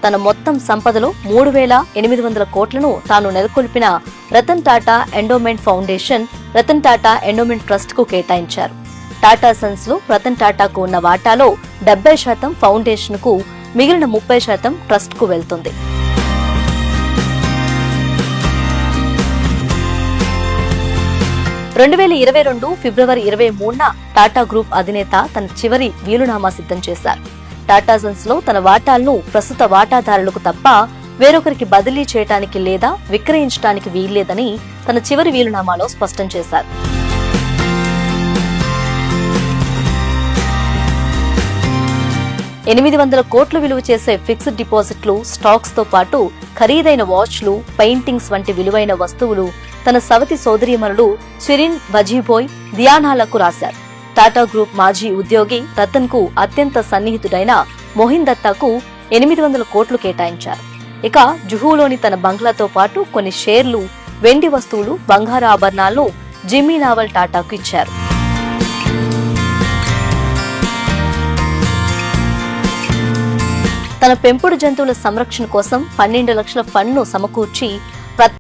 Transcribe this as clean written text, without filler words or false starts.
తన మొత్తం సంపదలో 3,800 కోట్లను తాను నెలకొల్పిన Ratan Tata endowment foundation, Ratan Tata endowment trust కు కేటాయించారు. టాటా సన్స్ లో రతన్ టాటాకు ఉన్న వాటాలో 70% ఫౌండేషన్ కు, మిగిలిన 30% ట్రస్ట్ కు వెళ్తుంది. ఫిబ్రవరి 23న టాటా గ్రూప్ అధినేత తన చివరి వీలునామా సిద్ధం చేశారు. టాటా సన్స్ లో తన వాటాలను ప్రస్తుత వాటాదారులకు తప్ప వేరొకరికి బదిలీ చేయడానికి లేదా విక్రయించడానికి వీల్లేదని తన చివరి వీలునామాలో స్పష్టం చేశారు. $800 కోట్లు విలువ చేసే ఫిక్స్డ్ డిపాజిట్లు, స్టాక్స్ తో పాటు ఖరీదైన వాచ్లు, పెయింటింగ్స్ వంటి విలువైన వస్తువులు తన సవతి సోదరీమణులు షిరిన్ వజీబోయ్ దియానాలకు రాశారు. టాటా గ్రూప్ మాజీ ఉద్యోగి రతన్ కు అత్యంత సన్నిహితుడైన మోహిన్ దత్తాకు 800 కోట్లు కేటాయించారు. ఇక జుహూలోని తన బంగ్లాతో పాటు కొన్ని షేర్లు, వెండి వస్తువులు, బంగారు ఆభరణాలను జిమ్మీ నావల్ టాటాకు ఇచ్చారు. తన పెంపుడు జంతువుల సంరక్షణ కోసం 12 లక్షల ఫండ్ను సమకూర్చి